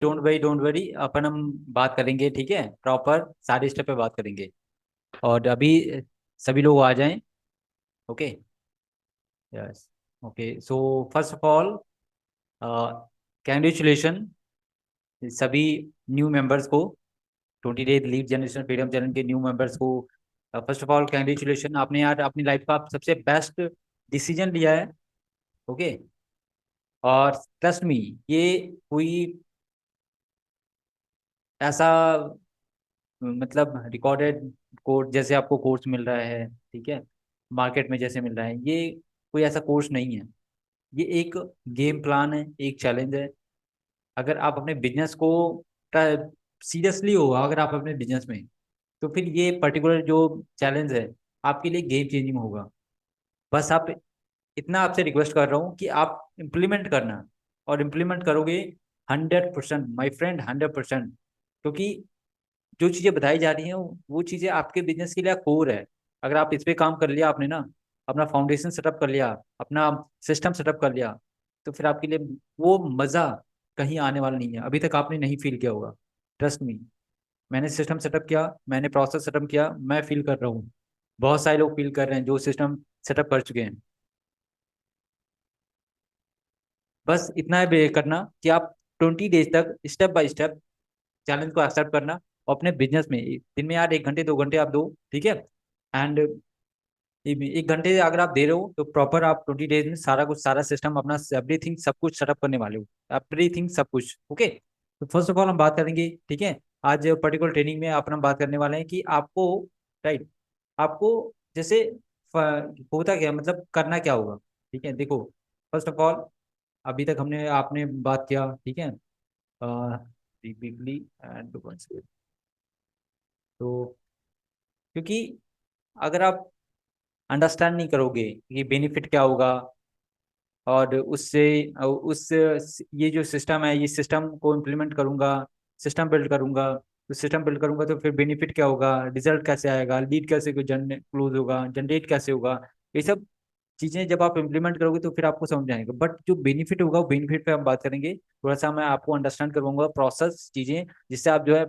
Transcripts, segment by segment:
Don't worry, अपन हम बात करेंगे, ठीक है, प्रॉपर सारे स्टेप पे बात करेंगे। और अभी सभी लोग आ जाएं। Okay. Yes. Okay, so first of all, congratulation सभी न्यू मेंबर्स को, 28 लीड जनरेशन फ्रीडम चैनल के न्यू मेंबर्स को। फर्स्ट ऑफ ऑल कैंग्रेचुलेशन, आपने यार अपनी लाइफ का सबसे बेस्ट डिसीजन लिया है। ओके। और ट्रस्ट मी, ये कोई ऐसा मतलब रिकॉर्डेड कोर्स जैसे आपको कोर्स मिल रहा है, ठीक है, मार्केट में जैसे मिल रहा है, ये कोई ऐसा कोर्स नहीं है। ये एक गेम प्लान है, एक चैलेंज है। अगर आप अपने बिजनेस को सीरियसली हो, अगर आप अपने बिजनेस में, तो फिर ये पर्टिकुलर जो चैलेंज है आपके लिए गेम चेंजिंग होगा। बस आप, इतना आपसे रिक्वेस्ट कर रहा हूँ कि आप इम्प्लीमेंट करना, और इम्प्लीमेंट करोगे 100% माई फ्रेंड, 100%। क्योंकि जो चीज़ें बताई जा रही हैं वो चीज़ें आपके बिजनेस के लिए कोर है। अगर आप इस पे काम कर लिया आपने ना, अपना फाउंडेशन सेटअप कर लिया, अपना सिस्टम सेटअप कर लिया, तो फिर आपके लिए वो मज़ा कहीं आने वाला नहीं है। अभी तक आपने नहीं फील किया होगा, ट्रस्ट मी। मैंने सिस्टम सेटअप किया, मैंने प्रोसेस सेटअप किया, मैं फील कर रहा हूँ। बहुत सारे लोग फील कर रहे हैं जो सिस्टम सेटअप कर चुके हैं। बस इतना है करना कि आप 20 डेज तक स्टेप बाय स्टेप चैलेंज को एक्सेप्ट करना, और अपने बिजनेस में दिन में यार 1 घंटे 2 घंटे आप दो, ठीक है। एंड 1 घंटे अगर आप दे रहे हो तो प्रॉपर आप 20 डेज में सारा कुछ, सारा सिस्टम अपना एवरीथिंग सब कुछ सेटअप करने वाले हो। एवरीथिंग सब कुछ ओके। तो फर्स्ट ऑफ ऑल हम बात करेंगे, ठीक है, आज पर्टिकुलर ट्रेनिंग में अपन हम बात करने वाले हैं कि आपको, राइट, आपको जैसे होता क्या, मतलब करना क्या होगा। ठीक है, देखो, फर्स्ट ऑफ ऑल, अभी तक हमने आपने बात किया, ठीक है, वीकली एंड तो, क्योंकि अगर आप अंडरस्टैंड नहीं करोगे कि बेनिफिट क्या होगा, और उससे उस ये जो सिस्टम है, ये सिस्टम को इम्प्लीमेंट करूंगा, सिस्टम बिल्ड करूंगा तो फिर बेनिफिट क्या होगा, रिजल्ट कैसे आएगा, लीड कैसे जनरेट क्लोज होगा, जनरेट कैसे होगा, ये सब चीजें जब आप इम्प्लीमेंट करोगे तो फिर आपको समझ आएगा। बट जो बेनिफिट होगा वो बेनिफिट पे हम बात करेंगे, थोड़ा सा मैं आपको अंडरस्टैंड करवाऊंगा प्रोसेस चीजें, जिससे आप जो है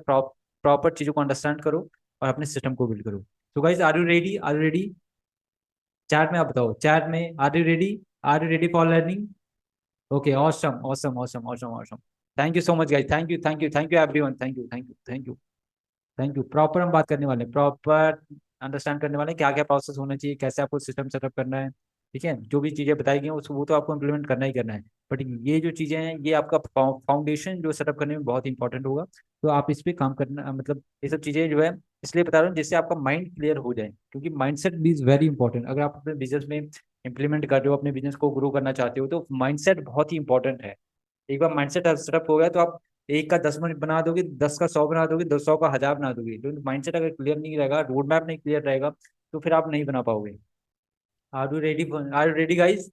प्रॉपर चीजों को अंडरस्टैंड करो और अपने सिस्टम को बिल्ड करो। तो guys, are you ready, are you ready? Chat में आप बताओ, चैट में are you ready, are you ready for learning? Okay, awesome awesome awesome awesome awesome. Thank you so much guys, thank you thank you thank you everyone, thank you thank you thank you thank you. Proper हम बात करने वाले हैं, proper understand करने वाले हैं क्या क्या प्रोसेस होना चाहिए, कैसे आपको सिस्टम सेटअप करना है। ठीक है, जो भी चीज़ें बताई गई हैं वो तो आपको इम्प्लीमेंट करना ही करना है। बट ये जो चीज़ें हैं ये आपका फाउंडेशन जो सेटअप करने में बहुत इंपॉर्टेंट होगा। तो आप इस पे काम करना, मतलब ये सब चीज़ें जो है, इसलिए बता रहा हूँ जिससे आपका माइंड क्लियर हो जाए, क्योंकि माइंडसेट इज वेरी इंपॉर्टेंट। अगर आप अपने बिजनेस में इंप्लीमेंट कर रहे हो, अपने बिजनेस को ग्रो करना चाहते हो, तो माइंडसेट बहुत ही इंपॉर्टेंट है। एक बार माइंडसेट सेटअप हो गया तो आप 1 का 10 बना दोगे, 10 का 100 बना दोगे, 100 का 1000 बना दोगे। तो माइंडसेट अगर क्लियर नहीं रहेगा, रोड मैप नहीं क्लियर रहेगा, तो फिर आप नहीं बना पाओगे। Are you ready, are you ready guys?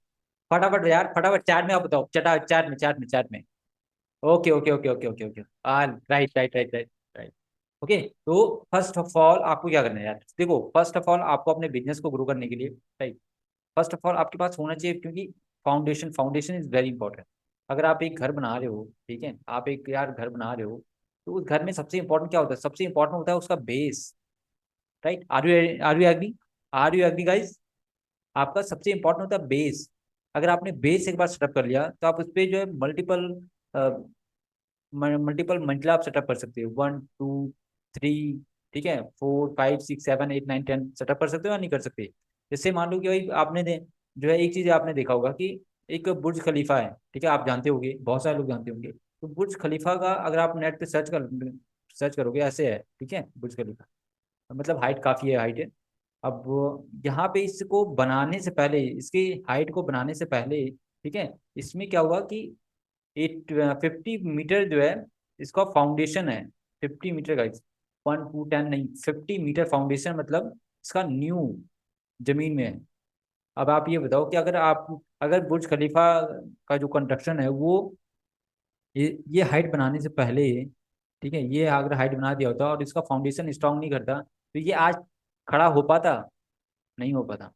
फटाफट यार, फटाफट चैट में आप बताओ, चैट में। Okay okay okay okay okay okay. Right right right right right. Okay, तो फर्स्ट ऑफ ऑल आपको क्या करना है यार, देखो, फर्स्ट ऑफ ऑल आपको अपने बिजनेस को ग्रो करने के लिए, राइट, फर्स्ट ऑफ ऑल आपके पास होना चाहिए, क्योंकि फाउंडेशन इज वेरी इंपॉर्टेंट। अगर आप एक घर बना रहे हो, ठीक है, आप एक यार घर बना रहे हो, तो उस घर में सबसे इंपॉर्टेंट क्या होता है, सबसे इंपॉर्टेंट होता है उसका base. Right, are you agree, are you agree guys? आपका सबसे इंपॉर्टेंट होता है बेस। अगर आपने बेस एक बार सेटअप कर लिया तो आप उस पर जो है मल्टीपल मंजिला आप सेटअप कर सकते हो, 1 2 3, ठीक है, 4 5 6 7 8 9 10 सेटअप कर सकते हो या नहीं कर सकते? जैसे मान लो कि भाई आपने जो है, एक चीज आपने देखा होगा कि एक बुर्ज खलीफा है, ठीक है, आप जानते होंगे, बहुत सारे लोग जानते होंगे। तो बुर्ज खलीफा का अगर आप नेट पे सर्च करोगे, ऐसे है, ठीक है, बुर्ज खलीफा, मतलब हाइट काफी है, हाइट है। अब यहाँ पे इसको बनाने से पहले, इसकी हाइट को बनाने से पहले, ठीक है, इसमें क्या हुआ कि 50 मीटर जो है इसका फाउंडेशन है। 50 मीटर का, 1 2 10 नहीं, 50 मीटर फाउंडेशन, मतलब इसका न्यू जमीन में है। अब आप ये बताओ कि अगर बुर्ज खलीफा का जो कंस्ट्रक्शन है वो, ये हाइट बनाने से पहले, ठीक है, ये अगर हाइट बना दिया होता और इसका फाउंडेशन स्ट्रांग नहीं करता, तो ये आज खड़ा हो पाता? नहीं हो पाता।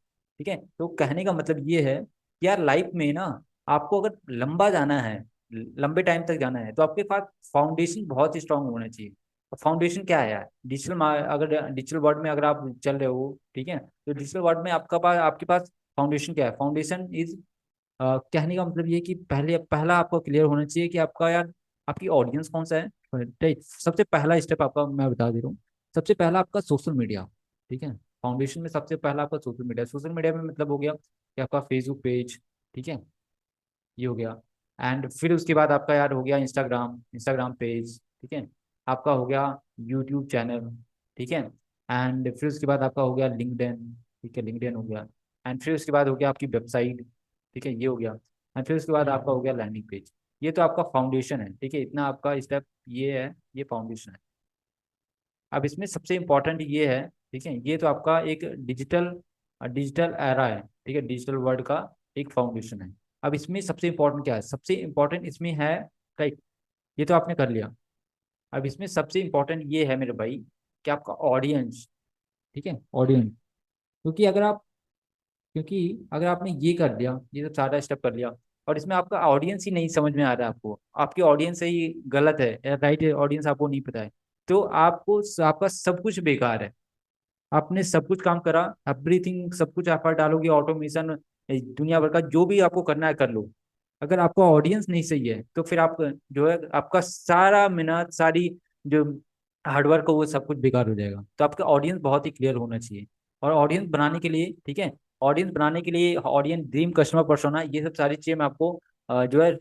ठीक है, तो कहने का मतलब ये है कि यार लाइफ में ना, आपको अगर लंबा जाना है, लंबे टाइम तक जाना है तो आपके पास फाउंडेशन बहुत ही स्ट्रांग होना चाहिए। फाउंडेशन क्या है यार, अगर डिजिटल वर्ल्ड में अगर आप चल रहे हो, ठीक है, तो डिजिटल वर्ल्ड में आपके पास फाउंडेशन क्या है? फाउंडेशन इज, कहने का मतलब ये कि पहला आपको क्लियर होना चाहिए कि आपका यार आपकी ऑडियंस कौन सा है। राइट, सबसे पहला स्टेप आपका मैं बता दे रहा हूँ। सबसे पहला आपका सोशल मीडिया, ठीक है। फाउंडेशन में सबसे पहला आपका सोशल मीडिया। सोशल मीडिया में मतलब हो गया कि आपका फेसबुक पेज, ठीक है, ये हो गया। एंड फिर उसके बाद आपका यार हो गया इंस्टाग्राम पेज, ठीक है। आपका हो गया यूट्यूब चैनल, ठीक है। एंड फिर उसके बाद आपका हो गया लिंक्डइन, ठीक है, लिंक्डइन हो गया। एंड फिर उसके बाद हो गया आपकी वेबसाइट, ठीक है, ये हो गया। एंड फिर उसके बाद आपका हो गया लैंडिंग पेज। ये तो आपका फाउंडेशन है, ठीक है, इतना आपका स्टेप ये है, ये फाउंडेशन है। अब इसमें सबसे इम्पोर्टेंट ये है, ठीक है, ये तो आपका एक डिजिटल डिजिटल एरा है, ठीक है, डिजिटल वर्ल्ड का एक फाउंडेशन है। अब इसमें सबसे इम्पोर्टेंट क्या है? सबसे इम्पोर्टेंट इसमें है, राइट, ये तो आपने कर लिया। अब इसमें सबसे इम्पोर्टेंट ये है मेरे भाई कि आपका ऑडियंस, ठीक है, ऑडियंस। क्योंकि अगर आप क्योंकि अगर आपने ये कर दिया, ये तो सारा स्टेप कर लिया, और इसमें आपका ऑडियंस ही नहीं समझ में आ रहा है, आपको आपकी ऑडियंस ही गलत है या राइट ऑडियंस आपको नहीं पता है, तो आपको आपका सब कुछ बेकार है। आपने सब कुछ काम करा, एवरीथिंग, सब कुछ एफर्ट डालोगे, ऑटोमेशन, दुनिया भर का जो भी आपको करना है कर लो। अगर आपका ऑडियंस नहीं सही है तो फिर आप जो है आपका सारा मेहनत, सारी जो हार्डवर्क हो वो सब कुछ बेकार हो जाएगा। तो आपका ऑडियंस बहुत ही क्लियर होना चाहिए। और ऑडियंस बनाने के लिए, ठीक है, ऑडियंस बनाने के लिए ऑडियंस ड्रीम कस्टमर पर्सोना, ये सब सारी चीजें मैं आपको जो है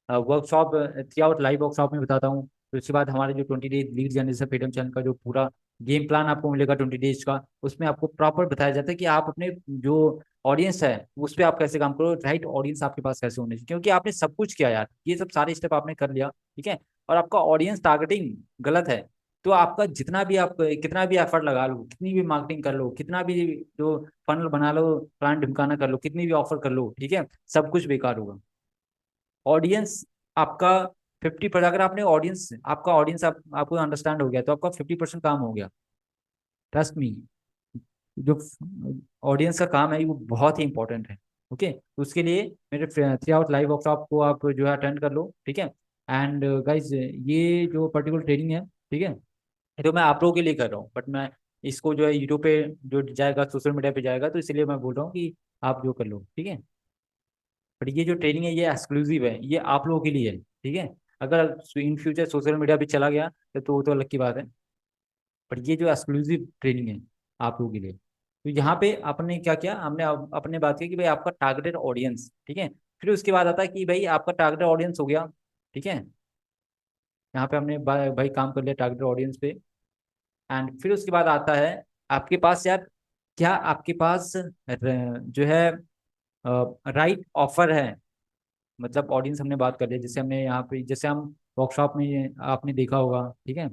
workshop, three out live workshop में बताता हूँ। फिर उसके बाद हमारे जो 20 days lead generation freedom channel का जो पूरा गेम प्लान आपको मिलेगा 20 डेज का, उसमें आपको प्रॉपर बताया जाता है कि आप अपने जो ऑडियंस है उस पर आप कैसे काम करो, राइट ऑडियंस आपके पास कैसे होने चाहिए, क्योंकि आपने सब कुछ किया यार, ये सब सारे स्टेप आपने कर लिया, ठीक है, और आपका ऑडियंस टारगेटिंग गलत है, तो आपका जितना भी आप कितना भी एफर्ट लगा लो, कितनी भी मार्केटिंग कर लो, कितना भी जो फनल बना लो, प्लान ढिमकाना कर लो, कितनी भी ऑफर कर लो, ठीक है, सब कुछ बेकार होगा। ऑडियंस आपका 50%, अगर आपने ऑडियंस आपका ऑडियंस आपको अंडरस्टैंड हो गया तो आपका 50% काम हो गया। ट्रस्ट मी, जो ऑडियंस का काम है वो बहुत ही इंपॉर्टेंट है। ओके, तो उसके लिए मेरे थ्री आउट लाइव वर्कशॉप को आप जो है अटेंड कर लो, ठीक है। एंड गाइज, ये जो पर्टिकुलर ट्रेनिंग है, ठीक है, ये तो मैं आप लोगों के लिए कर रहा हूँ, बट मैं इसको जो है यूट्यूब पे जो जाएगा, सोशल मीडिया पे जाएगा, तो इसलिए मैं बोल रहा हूँ कि आप जो कर लो, ठीक है। बट ये जो ट्रेनिंग है ये एक्सक्लूसिव है, ये आप लोगों के लिए है, ठीक है। अगर इन फ्यूचर सोशल मीडिया पे चला गया तो वो तो अलग की बात है। बट ये जो एक्सक्लूसिव ट्रेनिंग है आप लोगों के लिए, तो यहाँ पे आपने क्या किया, हमने अपने बात की कि भाई आपका टारगेटेड ऑडियंस, ठीक है। फिर उसके बाद आता है कि भाई आपका टारगेटेड ऑडियंस हो गया, ठीक है। यहाँ पे हमने भाई काम कर लिया टारगेटेड ऑडियंस पे। एंड फिर उसके बाद आता है आपके पास यार, क्या आपके पास जो है राइट ऑफर है? मतलब ऑडियंस हमने बात कर लिया, जैसे हमने यहाँ पे, जैसे हम वर्कशॉप में आपने देखा होगा, ठीक है,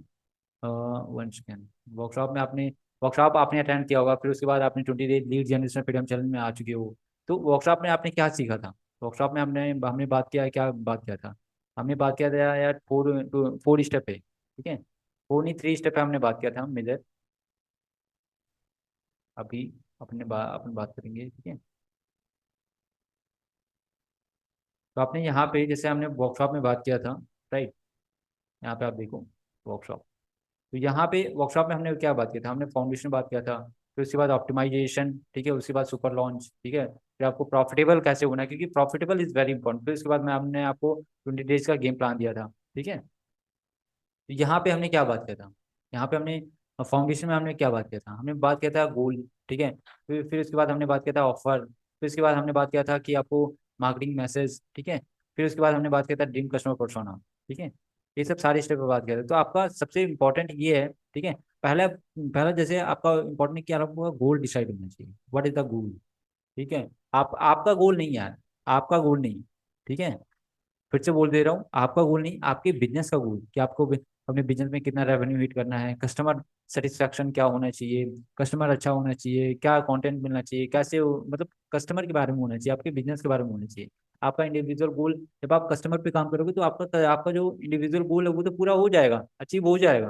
वन सेकेंड, वर्कशॉप में आपने वर्कशॉप आपने अटेंड किया होगा, फिर उसके बाद आपने 20 days lead generation freedom channel में आ चुके हो। तो वर्कशॉप में आपने क्या सीखा था? वर्कशॉप में हमने हमने बात किया, क्या बात किया था? हमने बात किया था यार, 4 स्टेप है, ठीक है, 4 नहीं 3 स्टेप है, हमने बात किया था मेजर। अभी अपन बात करेंगे, ठीक है। तो आपने यहाँ पे जैसे हमने वर्कशॉप में बात किया था, राइट, यहाँ पे आप देखो वर्कशॉप। तो यहाँ पे वर्कशॉप में हमने क्या बात किया था? हमने फाउंडेशन बात किया था, फिर उसके बाद ऑप्टिमाइजेशन, ठीक है, उसके बाद सुपर लॉन्च, ठीक है, फिर आपको प्रॉफिटेबल कैसे होना है, क्योंकि प्रॉफिटेबल इज वेरी इंपॉर्टेंट। फिर उसके बाद में हमने आपको 20 डेज का गेम प्लान दिया था, ठीक है। तो यहाँ पे हमने क्या बात किया था? यहाँ पे हमने फाउंडेशन में हमने क्या बात किया था? हमने बात किया था गोल, ठीक है। फिर उसके बाद हमने बात किया था ऑफर, फिर उसके बाद हमने बात किया था कि आपको मार्केटिंग मैसेज, ठीक है। फिर उसके बाद हमने बात किया था ड्रीम कस्टमर पर्सोना, ठीक है। ये सब सारे स्टेप पर बात किया था। तो आपका सबसे इम्पोर्टेंट ये है, ठीक है, पहला पहला जैसे आपका इम्पोर्टेंट क्या, आपका गोल डिसाइड होना चाहिए, व्हाट इज द गोल, ठीक है। आपका गोल नहीं यार, आपका गोल नहीं, ठीक है। फिर से बोल दे रहा हूँ, आपका गोल नहीं, आपके बिजनेस का गोल, कि आपको अपने बिजनेस में कितना रेवेन्यू हिट करना है, कस्टमर सेटिस्फेक्शन क्या होना चाहिए, कस्टमर अच्छा होना चाहिए, क्या कंटेंट मिलना चाहिए, कैसे मतलब कस्टमर के बारे में होना चाहिए, आपके बिजनेस के बारे में होना चाहिए। आपका इंडिविजुअल गोल, जब आप कस्टमर पे काम करोगे तो आपका जो इंडिविजुअल गोल है वो तो पूरा हो जाएगा, अचीव हो जाएगा,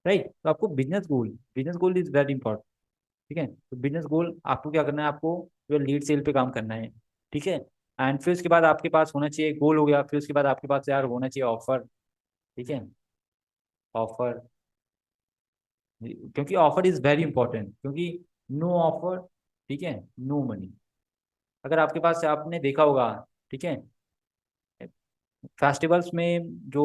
राइट। तो आपको business goal is very important, ठीक है। तो बिजनेस गोल आपको क्या करना है, आपको जो लीड सेल पे काम करना है, ठीक है। एंड फिर उसके बाद आपके पास होना चाहिए गोल हो गया, फिर उसके बाद आपके पास यार होना चाहिए ऑफर। ठीक है, ऑफर, क्योंकि ऑफर इज वेरी इंपॉर्टेंट, क्योंकि नो ऑफर, ठीक है, नो मनी। अगर आपके पास, आपने देखा होगा, ठीक है, फेस्टिवल्स में जो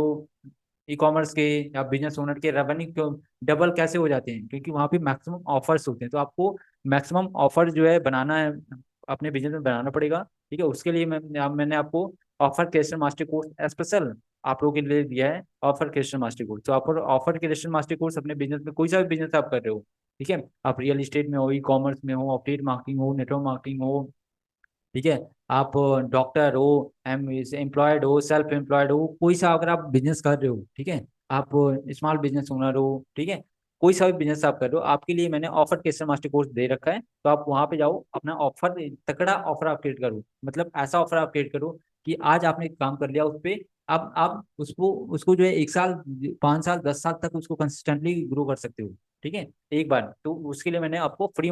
ई कॉमर्स के या बिजनेस ओनर के रेवेन्यू क्यों डबल कैसे हो जाते हैं, क्योंकि वहाँ पे मैक्सिमम ऑफर्स होते हैं। तो आपको मैक्सिमम ऑफर जो है बनाना है, अपने बिजनेस में बनाना पड़ेगा। ठीक है, उसके लिए मैंने आपको offer creation master course special आप लोगों के लिए दिया है, ऑफर क्रिएशन मास्टर कोर्स। तो आप ऑफर क्रिएशन मास्टर कोर्स अपने बिजनेस में, कोई सा भी बिजनेस आप कर रहे हो, ठीक है, आप रियल इस्टेट में हो, ई कॉमर्स में हो, अपडेट मार्केटिंग हो, नेटवर्क मार्केटिंग हो, ठीक है, आप डॉक्टर हो, एम्प्लॉयड हो, सेल्फ एम्प्लॉयड हो, कोई सा अगर आप बिजनेस कर रहे हो, ठीक है, आप स्मॉल बिजनेस ओनर हो, ठीक है, कोई सा भी बिजनेस आप कर रहे हो, आपके लिए मैंने ऑफर क्रिएशन मास्टर कोर्स दे रखा है। तो आप वहां पे जाओ, अपना ऑफर, तगड़ा ऑफर आप क्रिएट करो, मतलब ऐसा ऑफर आप क्रिएट करो कि आज आपने काम कर लिया उस पर, अब आप उसको उसको जो है 1 साल, 5 साल, 10 साल तक उसको कंसिस्टेंटली ग्रो कर सकते हो। ठीक है, एक बार तो उसके लिए मैंने आपको free,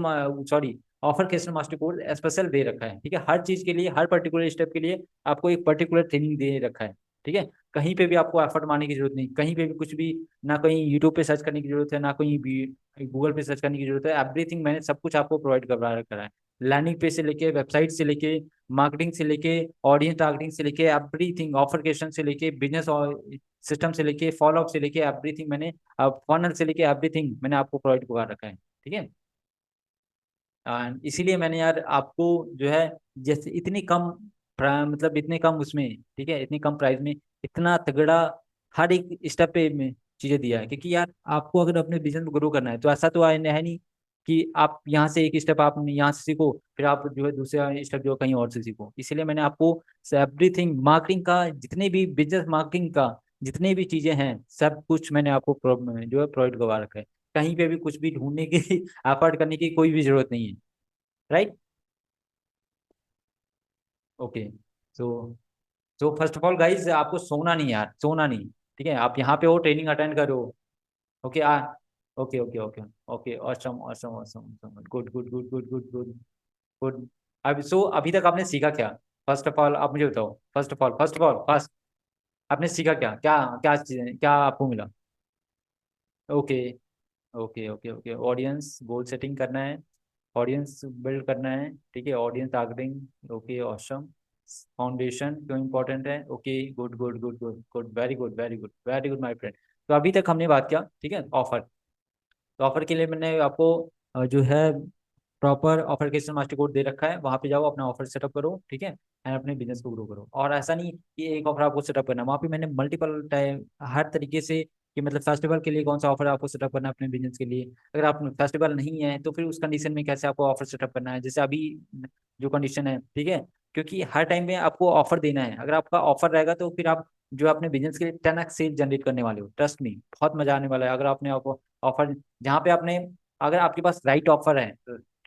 sorry, offer creation master course special दे रखा है। ठीक है, हर चीज के लिए, हर पर्टिकुलर स्टेप के लिए आपको एक पर्टिकुलर ट्रेनिंग दे रखा है। ठीक है, कहीं पे भी आपको एफर्ट मारने की जरूरत नहीं, कहीं पे भी कुछ भी, ना कहीं यूट्यूब पे सर्च करने की जरूरत है, ना कहीं गूगल पे सर्च करने की जरूरत है। एवरीथिंग मैंने सब कुछ आपको प्रोवाइड करवा रखा है, लैंडिंग पेज से लेके, वेबसाइट से लेके, मार्केटिंग से लेके, ऑडियंस टारगेटिंग से लेके, एवरीथिंग, ऑफर क्रिएशन से लेके, बिजनेस सिस्टम से लेके, फॉलो अप से लेके, एवरीथिंग मैंने, फनल से लेके, एवरीथिंग मैंने आपको प्रोवाइड करवा रखा है। ठीक है, इसीलिए मैंने यार आपको जो है, जैसे इतनी कम मतलब इतने कम उसमें, ठीक है, इतनी कम प्राइस में इतना तगड़ा हर एक स्टेप पे में चीजें दिया है। क्योंकि यार आपको अगर अपने बिजनेस में ग्रो करना है तो ऐसा तो है नहीं कि आप यहाँ से एक स्टेप आप यहाँ से सीखो, फिर आप जो है दूसरा स्टेप जो है कहीं और से सीखो। इसीलिए मैंने आपको एवरीथिंग मार्केटिंग का, जितने भी बिजनेस मार्केटिंग का जितने भी चीजें हैं, सब कुछ मैंने आपको जो है प्रोवाइड करवा रखा है। कहीं पे भी कुछ भी ढूंढने की एफर्ट करने की कोई भी जरूरत नहीं है। Right, okay. So so first of all guys, आपको सोना नहीं यार, सोना नहीं। ठीक है, आप यहाँ पे हो, ट्रेनिंग अटेंड करो। Okay, okay okay okay okay, awesome awesome awesome, good good good good good good good. अब सो अभी तक आपने सीखा क्या? फर्स्ट ऑफ ऑल आप मुझे बताओ, फर्स्ट आपने सीखा क्या, क्या क्या चीजें, क्या आपको मिला? Okay okay okay okay, audience goal setting करना है, ऑडियंस बिल्ड करना है, ठीक है, audience targeting, okay, awesome. Foundation क्यों इंपॉर्टेंट है? Okay, good good good good good, very good very good very good my friend. तो अभी तक हमने बात किया, ठीक है, ऑफर। तो ऑफर के लिए मैंने आपको जो है proper offer creation master code दे रखा है, वहाँ पे जाओ, अपना ऑफर सेटअप करो, ठीक है, एंड अपने बिजनेस को ग्रो करो। और ऐसा नहीं कि एक ऑफर आपको सेटअप करना है, वहाँ पे मैंने मल्टीपल टाइम, हर तरीके से, कि मतलब फेस्टिवल के लिए कौन सा ऑफर आपको सेटअप करना है अपने बिजनेस के लिए। अगर आप फेस्टिवल नहीं है तो फिर उस कंडीशन में कैसे आपको ऑफर सेटअप करना है, जैसे अभी जो कंडीशन है, ठीक है, क्योंकि हर टाइम में आपको ऑफर देना है। अगर आपका ऑफर रहेगा तो फिर आप जो अपने बिजनेस के लिए 10x सेल जनरेट करने वाले हो, ट्रस्ट मी, बहुत मजा आने वाला है। अगर आपने ऑफर, जहाँ पे आपने, अगर आपके पास राइट ऑफर है,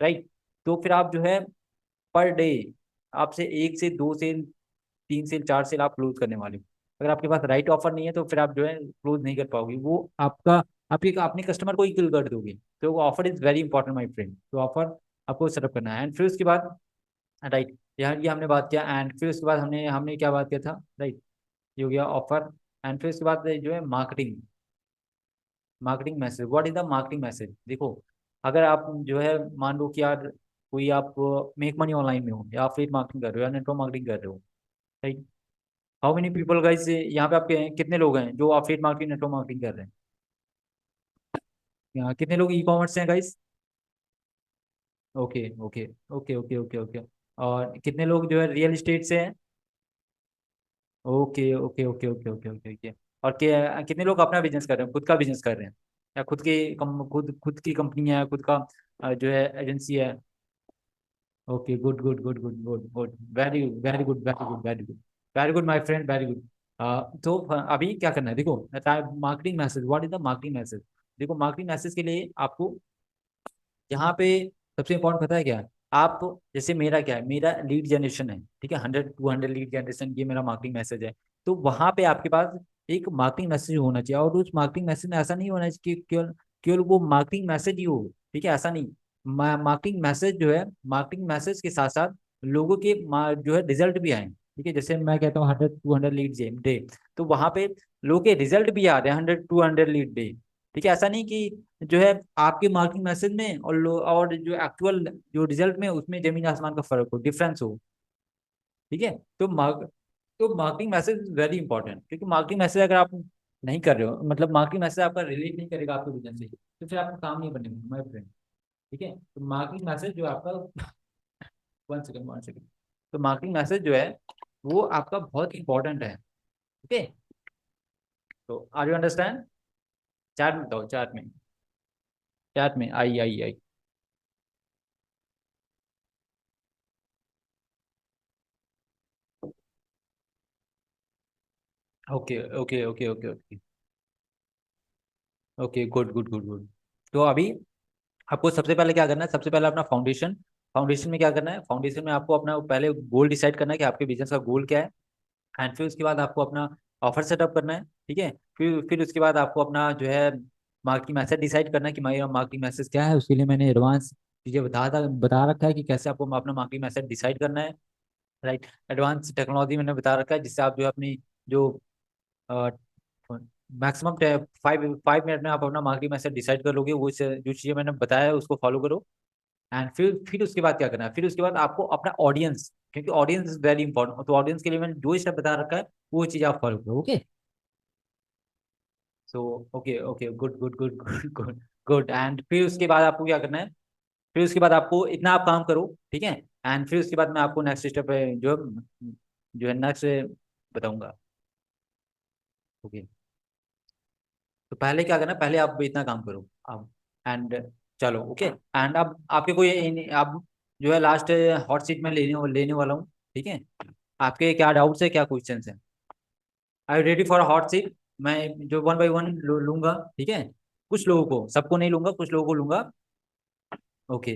राइट, तो फिर आप जो है पर डे आपसे 1 से 2 सेल, 3 सेल, 4 सेल आप क्लोज करने वाले हो। अगर आपके पास राइट ऑफर नहीं है तो फिर आप जो है क्लोज नहीं कर पाओगे, वो आपका, आपके अपने कस्टमर को ही किल कर दोगे। तो वो offer is very important my friend. तो ऑफर आपको सेटअप करना है, एंड फिर उसके बाद, राइट, यार ये हमने बात किया, एंड फिर उसके बाद हमने हमने क्या बात किया था, राइट, ये हो गया ऑफर। एंड फिर उसके बाद जो है marketing, marketing message, what is the marketing message? देखो, अगर आप जो है मान लो कि यार कोई आप मेक मनी ऑनलाइन में हो, या आप मार्केटिंग कर रहे हो, या नेटवर्क मार्केटिंग कर रहे हो, right, how many people guys, यहाँ पे आपके कितने लोग हैं जो अफिलिएट मार्केटिंग, नेटवर्क मार्केटिंग कर रहे हैं? यहाँ कितने लोग ई कॉमर्स से हैं guys? Okay okay okay okay okay okay. और कितने लोग जो है रियल एस्टेट से हैं? Okay okay okay okay okay okay okay. और कितने लोग अपना बिजनेस कर रहे हैं, खुद का बिजनेस कर रहे हैं, या खुद की खुद की कंपनी है, खुद का जो है एजेंसी है? Okay, good good good good good good, very good very good very good very good very good my friend, very good. तो अभी क्या करना है, देखो, marketing message, what is the marketing message? देखो, मार्केटिंग मैसेज के लिए आपको यहाँ पे सबसे इंपॉर्टेंट पता है क्या है? आप, जैसे मेरा क्या है, मेरा लीड जनरेशन है, ठीक है, 100 200 लीड जनरेशन, ये मेरा मार्केटिंग मैसेज है। तो वहां पे आपके पास एक मार्केटिंग मैसेज होना चाहिए, और उस मार्केटिंग मैसेज में ऐसा नहीं होना चाहिए कि केवल केवल वो मार्केटिंग मैसेज ही हो, ठीक है, ऐसा नहीं। मार्केटिंग मैसेज जो है, मार्केटिंग मैसेज के साथ साथ लोगों के जो है रिजल्ट भी आए। ठीक है, जैसे मैं कहता हूँ 100-200 लीड डे, तो वहां पे लोगों के रिजल्ट भी आ रहे हैं 100-200 लीड डे। ठीक है, ऐसा नहीं कि जो है आपके मार्केटिंग मैसेज में और जो एक्चुअल जो रिजल्ट में उसमें जमीन आसमान का फर्क हो, डिफरेंस हो। ठीक है, तो मार्केटिंग मैसेज वेरी इंपॉर्टेंट, क्योंकि मार्केटिंग मैसेज अगर आप नहीं कर रहे हो, मतलब मार्केटिंग मैसेज आपका रिलेट नहीं करेगा आपके बिजनेस से, तो फिर आपका काम नहीं बनेगा माय फ्रेंड। ठीक है, तो मार्केटिंग मैसेज जो आपका 1 सेकेंड 1 सेकेंड, तो मार्केटिंग मैसेज जो है वो आपका बहुत इंपॉर्टेंट है। ओके, तो आर यू अंडरस्टैंड? चार्ट में बताओ, चार्ट में आई आई आई। Okay okay okay okay okay okay, good good good good. तो अभी आपको सबसे पहले क्या करना है, सबसे पहले अपना फाउंडेशन, फाउंडेशन में क्या करना है, फाउंडेशन में आपको अपना पहले गोल डिसाइड करना है कि आपके बिजनेस का गोल क्या है। एंड फिर उसके बाद आपको अपना ऑफर सेटअप करना है। ठीक है, फिर उसके बाद आपको अपना जो है मार्केटिंग मैसेज डिसाइड करना है कि मेरा मार्केटिंग मैसेज क्या है। उसके लिए मैंने एडवांस चीज़ें बता रखा है कि कैसे आपको अपना मार्केटिंग मैसेज डिसाइड करना है। राइट, एडवांस टेक्नोलॉजी मैंने बता रखा है जिससे आप जो है अपनी जो मैक्सिमम 5 मिनट में आप अपना मार्केटिंग मैसेज डिसाइड कर लोगे। वो जो चीज़ें मैंने बताया है उसको फॉलो करो। एंड फिर उसके बाद क्या करना है, फिर उसके बाद आपको अपना ऑडियंस, क्योंकि ऑडियंस इज वेरी इंपॉर्टेंट, तो ऑडियंस के लिए मैंने जो स्टेप बता रखा है वो चीज़ आप फॉलो करो। Okay, so okay okay, good good good good good good. And फिर उसके बाद आपको क्या करना है, फिर उसके बाद आपको इतना आप काम करो। ठीक है, एंड फिर उसके बाद मैं आपको नेक्स्ट स्टेप जो है नेक्स्ट बताऊंगा। ओके, तो पहले क्या करना है, पहले आप इतना काम करो अब। एंड चलो ओके, एंड अब आपके कोई अब जो है लास्ट हॉट सीट में लेने वाला हूँ। ठीक है, आपके क्या डाउट्स है, क्या क्वेश्चंस है? I ready for hot seat. मैं जो 1 बाय 1 लूंगा। ठीक है, कुछ लोगों को, सबको नहीं लूंगा, कुछ लोगों को लूंगा। ओके,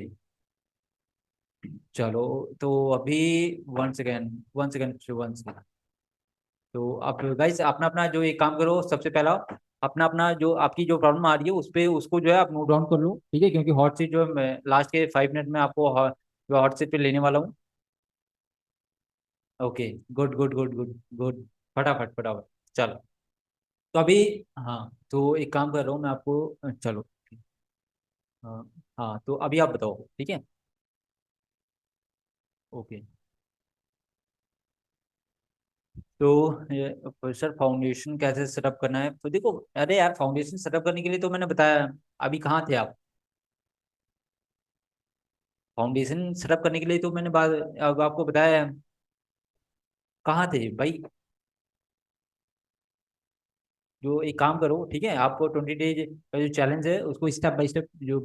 चलो, तो अभी 1 सेकेंड 1 सेकेंड 1 सेकेंड। तो आप गाइस अपना अपना जो एक काम करो, सबसे पहला अपना अपना जो आपकी जो प्रॉब्लम आ रही है उस पे उसको जो है आप नोट डाउन कर लो। ठीक है, क्योंकि हॉट सीट जो है मैं लास्ट के 5 मिनट में आपको जो हॉट सीट पे लेने वाला हूँ। Okay, good good good good good, फटाफट फटाफट, चलो। तो अभी, हाँ, तो एक काम कर रहा हूँ मैं आपको, चलो। हाँ, हाँ, तो अभी आप बताओ। ठीक है, ओके, तो सर फाउंडेशन कैसे सेटअप करना है, तो देखो, अरे यार फाउंडेशन सेटअप करने के लिए तो मैंने बताया। अभी कहाँ थे आप? फाउंडेशन सेटअप करने के लिए तो मैंने बात अब आपको बताया है। कहाँ थे भाई? जो एक काम करो, ठीक है, आपको 20 डेज का जो चैलेंज है उसको स्टेप बाय स्टेप जो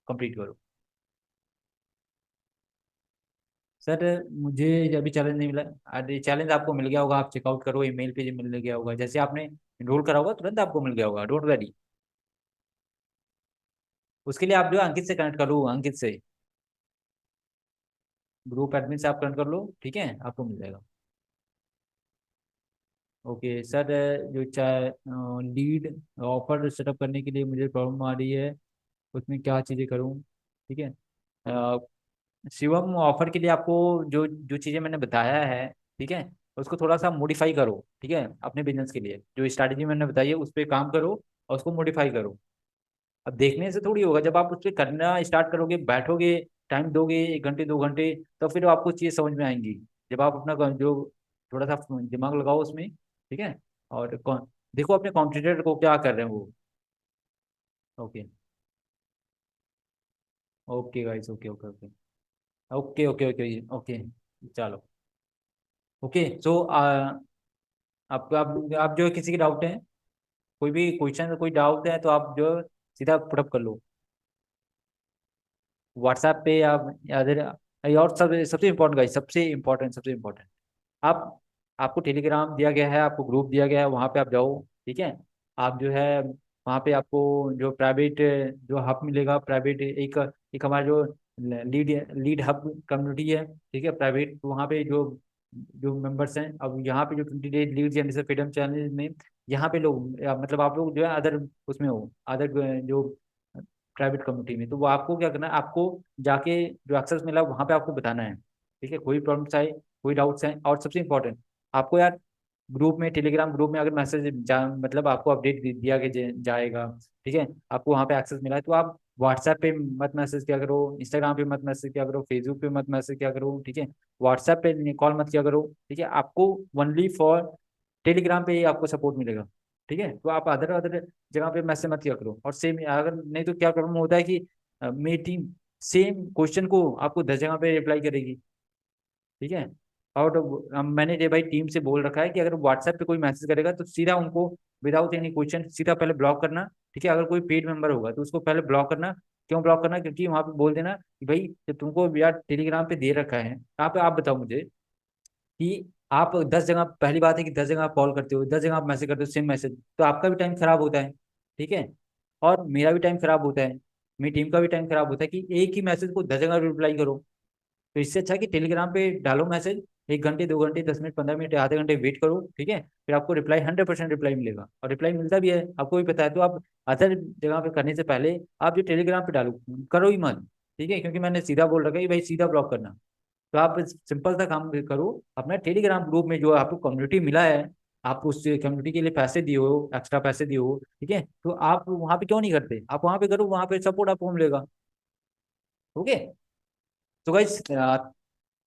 कंप्लीट करो। सर मुझे अभी चैलेंज नहीं मिला। अरे चैलेंज आपको मिल गया होगा, आप चेकआउट करो, ईमेल पे जो मिल गया होगा, जैसे आपने इनरोल करा होगा तुरंत आपको मिल गया होगा, डोंट वरी। उसके लिए आप जो है अंकित से कनेक्ट करो, अंकित से, ग्रुप एडमिन से आप कनेक्ट कर लो। ठीक है, आपको मिल जाएगा। ओके सर, जो चाहे लीड ऑफर सेटअप करने के लिए मुझे प्रॉब्लम आ रही है, उसमें क्या चीज़ें करूँ? ठीक है, शिवम ऑफर के लिए आपको जो जो चीज़ें मैंने बताया है, ठीक है, उसको थोड़ा सा मॉडिफाई करो। ठीक है, अपने बिजनेस के लिए जो स्ट्रैटेजी मैंने बताई है उस पर काम करो और उसको मॉडिफाई करो। अब देखने से थोड़ी होगा, जब आप उस पर करना स्टार्ट करोगे, बैठोगे, टाइम दोगे 1 घंटे 2 घंटे, तो फिर आपको चीज़ समझ में आएंगी। जब आप अपना जो थोड़ा सा दिमाग लगाओ उसमें। ठीक है, और देखो अपने कॉम्पिटिटर को क्या कर रहे हैं वो। Okay okay guys, okay okay okay okay okay okay okay, चलो। ओके, सो आप जो किसी की डाउट है, कोई भी क्वेश्चन कोई डाउट है तो आप जो सीधा पुटअप कर लो व्हाट्सएप पे, या फिर और सब सबसे इम्पोर्टेंट गाइस, सबसे इम्पोर्टेंट, आप आपको टेलीग्राम दिया गया है, आपको ग्रुप दिया गया है, वहाँ पे आप जाओ। ठीक है, आप जो है वहाँ पे आपको जो प्राइवेट जो हब मिलेगा, प्राइवेट एक एक हमारा जो लीड लीड हब कम्युनिटी है। ठीक है, प्राइवेट, तो वहाँ पे जो जो मेंबर्स हैं, अब यहाँ पे जो 20 days lead generation freedom challenge में, यहाँ पे लोग मतलब आप लोग जो है अदर उसमें हो, अदर जो प्राइवेट कम्युनिटी में, तो वो आपको क्या करना है, आपको जाके जो एक्सेस मिला वहाँ पे आपको बताना है। ठीक है, कोई प्रॉब्लम्स आए, कोई डाउट्स आए, और सबसे इंपॉर्टेंट, आपको यार ग्रुप में, टेलीग्राम ग्रुप में अगर मैसेज मतलब आपको अपडेट दिया के जाएगा, ठीक है, आपको वहाँ पे एक्सेस मिला है, तो आप व्हाट्सएप पे मत मैसेज किया करो, इंस्टाग्राम पे मत मैसेज किया करो, फेसबुक पे मत मैसेज किया करो, ठीक है, व्हाट्सएप पे कॉल मत किया करो, ठीक है, आपको ओनली फॉर टेलीग्राम पे ही आपको सपोर्ट मिलेगा, ठीक है, तो आप अदर अदर जगह पे मैसेज मत किया करो। और सेम अगर नहीं तो क्या प्रॉब्लम होता है कि मेरी टीम सेम क्वेश्चन को आपको 10 जगह पे रिप्लाई करेगी, ठीक है, और मैंने ये भाई टीम से बोल रखा है कि अगर व्हाट्सएप पे कोई मैसेज करेगा तो सीधा उनको विदाउट एनी क्वेश्चन सीधा पहले ब्लॉक करना, ठीक है, अगर कोई पेड मेंबर होगा तो उसको पहले ब्लॉक करना। क्यों ब्लॉक करना? क्योंकि वहां पे बोल देना कि भाई जो तुमको यार टेलीग्राम पे दे रखा है, आप बताओ मुझे कि आप 10 जगह, पहली बात है कि 10 जगह आप कॉल करते हो, 10 जगह आप मैसेज करते हो सेम मैसेज, तो आपका भी टाइम खराब होता है, ठीक है, और मेरा भी टाइम खराब होता है, मेरी टीम का भी टाइम खराब होता है कि एक ही मैसेज को 10 जगह रिप्लाई करो। तो इससे अच्छा कि टेलीग्राम पे डालो मैसेज, 1 घंटे 2 घंटे 10 मिनट 15 मिनट आधे घंटे वेट करो, ठीक है, फिर आपको रिप्लाई 100% रिप्लाई मिलेगा, और रिप्लाई मिलता भी है, आपको भी पता है, तो आप अदर जगह पे करने से पहले आप जो टेलीग्राम पे डालो करो ही मत, ठीक है, क्योंकि मैंने सीधा बोल रखा है कि भाई सीधा ब्लॉक करना। तो आप सिंपल सा काम करो, अपना टेलीग्राम ग्रुप में जो आपको कम्युनिटी मिला है, आप उस कम्युनिटी के लिए पैसे दिए हो, एक्स्ट्रा पैसे दिए हो, ठीक है, तो आप वहां पे क्यों नहीं करते, आप वहां पे करो, वहां पे सपोर्ट आपको मिलेगा। ओके, तो गाइस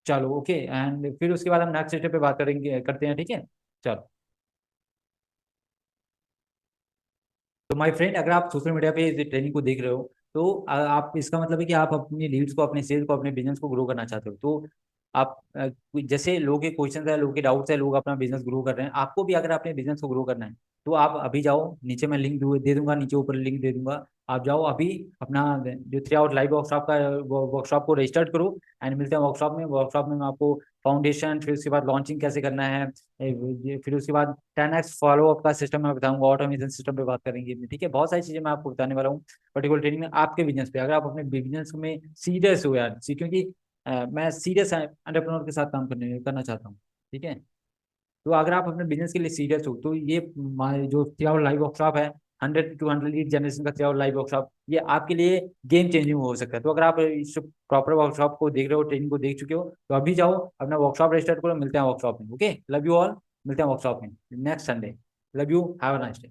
चलो ओके, एंड फिर उसके बाद हम नेक्स्ट स्टेप पे बात करेंगे, करते हैं, ठीक है, चलो। तो माय फ्रेंड, अगर आप सोशल मीडिया पे इस ट्रेनिंग को देख रहे हो, तो आप, इसका मतलब है कि आप अपनी लीड्स को, अपने सेल्स को, अपने बिजनेस को ग्रो करना चाहते हो, तो आप जैसे लोगों के क्वेश्चन है, लोगों के डाउट्स है, लोग अपना बिजनेस ग्रो कर रहे हैं, आपको भी अगर अपने बिजनेस को ग्रो करना है, तो आप अभी जाओ, नीचे मैं लिंक दे दूंगा, नीचे ऊपर लिंक दे दूंगा, आप जाओ अभी अपना जो 3 आवर लाइव वर्कशॉप का वर्कशॉप को रजिस्टर्ड करो, एंड मिलते हैं वर्कशॉप में। वर्कशॉप में मैं आपको फाउंडेशन, फिर उसके बाद लॉन्चिंग कैसे करना है, फिर उसके बाद 10x फॉलो अप का सिस्टम मैं बताऊंगा, ऑटोमेशन सिस्टम पे बात करेंगे, ठीक है, बहुत सारी चीजें मैं आपको बताने वाला हूँ पर्टिकुलर ट्रेनिंग में, आपके बिजनेस पे, अगर आप अपने बिजनेस में सीरियस हो यार, क्योंकि मैं सीरियस एंटरप्रेन्योर के साथ काम करना चाहता हूँ, ठीक है, तो अगर आप अपने बिजनेस के लिए सीरियस हो, तो ये जो 3 आवर लाइव वर्कशॉप है, 100 to 100 लीड जनरेशन का 3 आवर लाइव वर्कशॉप, ये आपके लिए गेम चेंजिंग हो सकता है। तो अगर आप इस प्रॉपर वर्कशॉप को देख रहे हो, ट्रेनिंग को देख चुके हो, तो अभी जाओ अपना वर्कशॉप रजिस्टर करो, मिलते हैं वर्कशॉप में। ओके, लव यू ऑल, मिलते हैं वर्कशॉप में next Sunday. Love you, have a nice day.